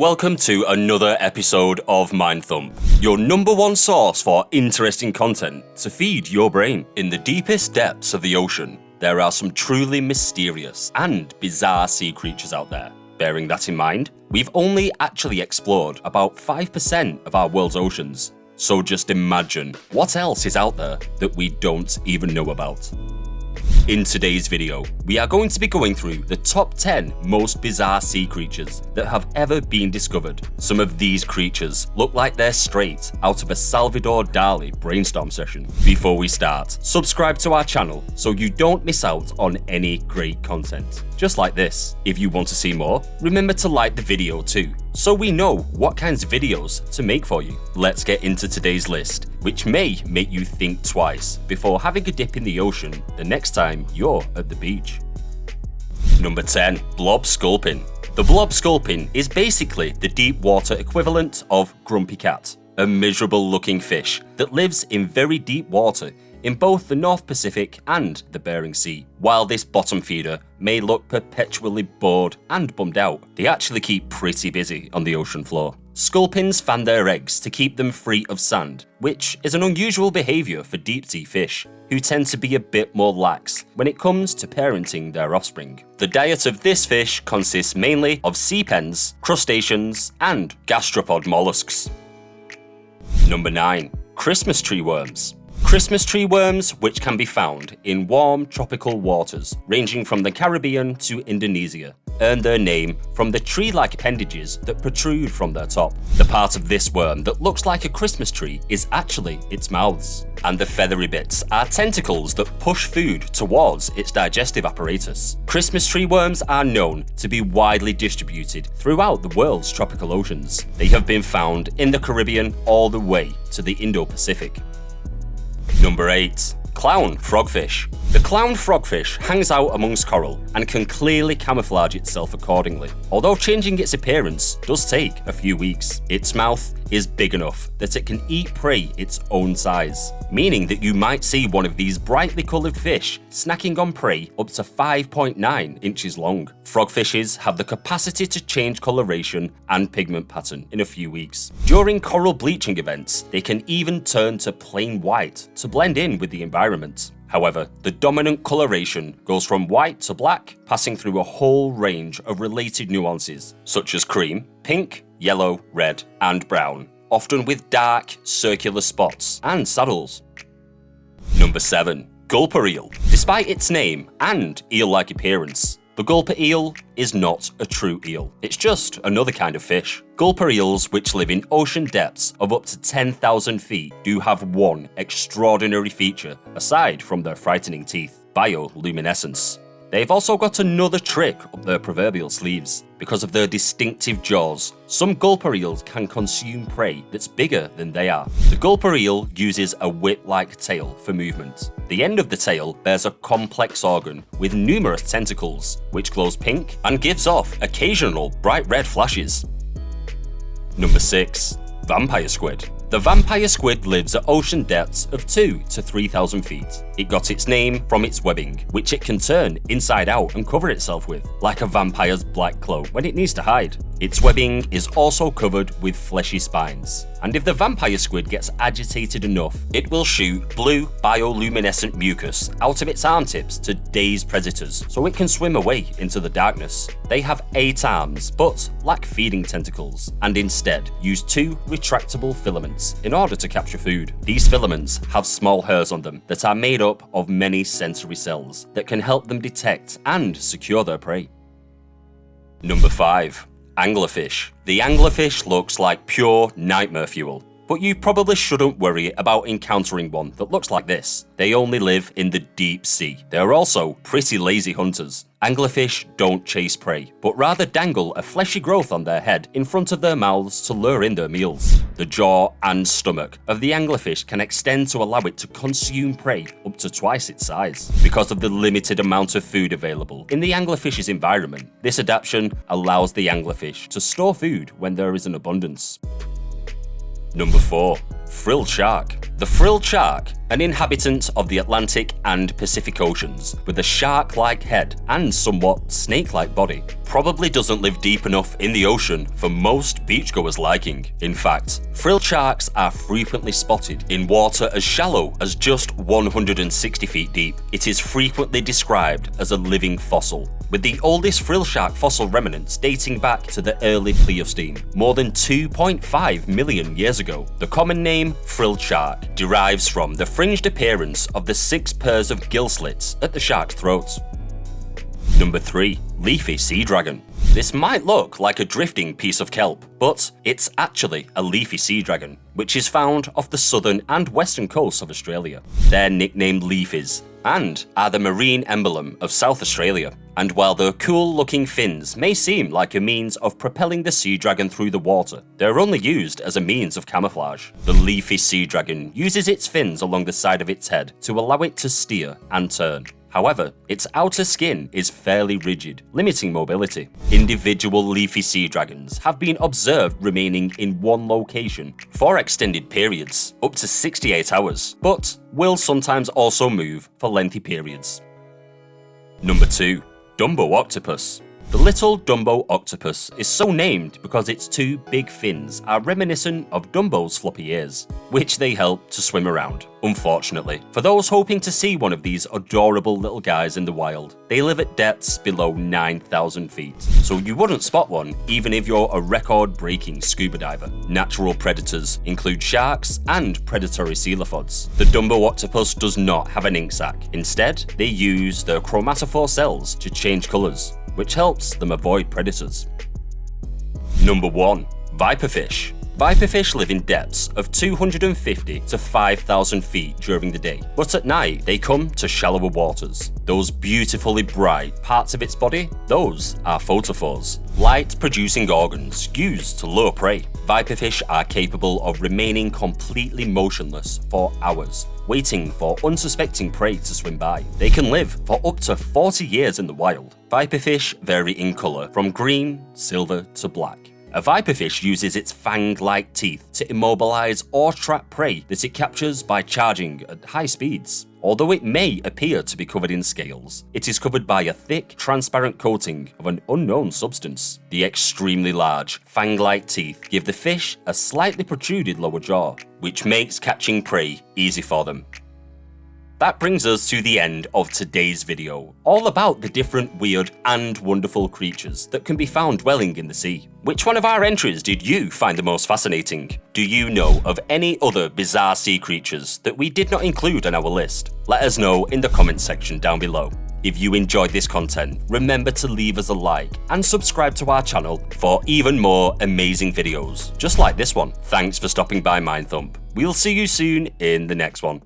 Welcome to another episode of Mind Thump, your number one source for interesting content to feed your brain. In the deepest depths of the ocean, there are some truly mysterious and bizarre sea creatures out there. Bearing that in mind, we've only actually explored about 5% of our world's oceans. So just imagine what else is out there that we don't even know about. In today's video, we are going to be going through the top 10 most bizarre sea creatures that have ever been discovered. Some of these creatures look like they're straight out of a Salvador Dali brainstorm session. Before we start, subscribe to our channel so you don't miss out on any great content. Just like this. If you want to see more, remember to like the video too, so we know what kinds of videos to make for you. Let's get into today's list, which may make you think twice before having a dip in the ocean the next time you're at the beach. Number 10. Blob Sculpin. The Blob Sculpin is basically the deep water equivalent of Grumpy Cat, a miserable looking fish that lives in very deep water in both the North Pacific and the Bering Sea. While this bottom feeder may look perpetually bored and bummed out, they actually keep pretty busy on the ocean floor. Sculpins fan their eggs to keep them free of sand, which is an unusual behaviour for deep-sea fish, who tend to be a bit more lax when it comes to parenting their offspring. The diet of this fish consists mainly of sea pens, crustaceans, and gastropod mollusks. Number 9. Christmas tree worms. Christmas tree worms, which can be found in warm tropical waters ranging from the Caribbean to Indonesia, earn their name from the tree-like appendages that protrude from their top. The part of this worm that looks like a Christmas tree is actually its mouths, and the feathery bits are tentacles that push food towards its digestive apparatus. Christmas tree worms are known to be widely distributed throughout the world's tropical oceans. They have been found in the Caribbean all the way to the Indo-Pacific. Number 8. Clown frogfish. The clown frogfish hangs out amongst coral and can clearly camouflage itself accordingly, although changing its appearance does take a few weeks. Its mouth is big enough that it can eat prey its own size, meaning that you might see one of these brightly coloured fish snacking on prey up to 5.9 inches long. Frogfishes have the capacity to change coloration and pigment pattern in a few weeks. During coral bleaching events, they can even turn to plain white to blend in with the environment. However, the dominant coloration goes from white to black, passing through a whole range of related nuances, such as cream, pink, yellow, red, and brown, often with dark, circular spots and saddles. Number 7. Gulper Eel. Despite its name and eel-like appearance, the Gulper Eel is not a true eel. It's just another kind of fish. Gulper eels, which live in ocean depths of up to 10,000 feet, do have one extraordinary feature, aside from their frightening teeth: bioluminescence. They've also got another trick up their proverbial sleeves. Because of their distinctive jaws, some gulper eels can consume prey that's bigger than they are. The gulper eel uses a whip-like tail for movement. The end of the tail bears a complex organ with numerous tentacles, which glows pink and gives off occasional bright red flashes. Number 6. Vampire Squid. The vampire squid lives at ocean depths of 2,000 to 3,000 feet. It got its name from its webbing, which it can turn inside out and cover itself with, like a vampire's black cloak when it needs to hide. Its webbing is also covered with fleshy spines, and if the vampire squid gets agitated enough, it will shoot blue bioluminescent mucus out of its arm tips to daze predators so it can swim away into the darkness. They have 8 arms, but lack feeding tentacles, and instead use 2 retractable filaments in order to capture food. These filaments have small hairs on them that are made up of many sensory cells that can help them detect and secure their prey. Number 5. Anglerfish. The anglerfish looks like pure nightmare fuel, but you probably shouldn't worry about encountering one that looks like this. They only live in the deep sea. They are also pretty lazy hunters. Anglerfish don't chase prey, but rather dangle a fleshy growth on their head in front of their mouths to lure in their meals. The jaw and stomach of the anglerfish can extend to allow it to consume prey up to twice its size. Because of the limited amount of food available in the anglerfish's environment, this adaptation allows the anglerfish to store food when there is an abundance. Number 4. Frilled Shark. The frilled shark, an inhabitant of the Atlantic and Pacific Oceans, with a shark-like head and somewhat snake-like body, probably doesn't live deep enough in the ocean for most beachgoers' liking. In fact, frilled sharks are frequently spotted in water as shallow as just 160 feet deep. It is frequently described as a living fossil, with the oldest frilled shark fossil remnants dating back to the early Pleistocene, more than 2.5 million years ago. The common name frilled shark derives from the fringed appearance of the 6 pairs of gill slits at the shark's throat. Number 3. Leafy Seadragon. This might look like a drifting piece of kelp, but it's actually a leafy sea dragon, which is found off the southern and western coasts of Australia. They're nicknamed leafies and are the marine emblem of South Australia. And while their cool-looking fins may seem like a means of propelling the sea dragon through the water, they're only used as a means of camouflage. The leafy sea dragon uses its fins along the side of its head to allow it to steer and turn. However, its outer skin is fairly rigid, limiting mobility. Individual leafy sea dragons have been observed remaining in one location for extended periods, up to 68 hours, but will sometimes also move for lengthy periods. Number 2. Dumbo Octopus. The little Dumbo Octopus is so named because its 2 big fins are reminiscent of Dumbo's floppy ears, which they help to swim around. Unfortunately, for those hoping to see one of these adorable little guys in the wild, they live at depths below 9,000 feet, so you wouldn't spot one even if you're a record-breaking scuba diver. Natural predators include sharks and predatory coleophods. The Dumbo Octopus does not have an ink sac. Instead, they use their chromatophore cells to change colours, which helps them avoid predators. Number 1. Viperfish. Viperfish live in depths of 250 to 5,000 feet during the day, but at night they come to shallower waters. Those beautifully bright parts of its body, those are photophores, light-producing organs used to lure prey. Viperfish are capable of remaining completely motionless for hours, waiting for unsuspecting prey to swim by. They can live for up to 40 years in the wild. Viperfish vary in colour from green, silver to black. A viperfish uses its fang-like teeth to immobilize or trap prey that it captures by charging at high speeds. Although it may appear to be covered in scales, it is covered by a thick, transparent coating of an unknown substance. The extremely large, fang-like teeth give the fish a slightly protruded lower jaw, which makes catching prey easy for them. That brings us to the end of today's video, all about the different weird and wonderful creatures that can be found dwelling in the sea. Which one of our entries did you find the most fascinating? Do you know of any other bizarre sea creatures that we did not include on our list? Let us know in the comments section down below. If you enjoyed this content, remember to leave us a like and subscribe to our channel for even more amazing videos, just like this one. Thanks for stopping by, Mindthump. We'll see you soon in the next one.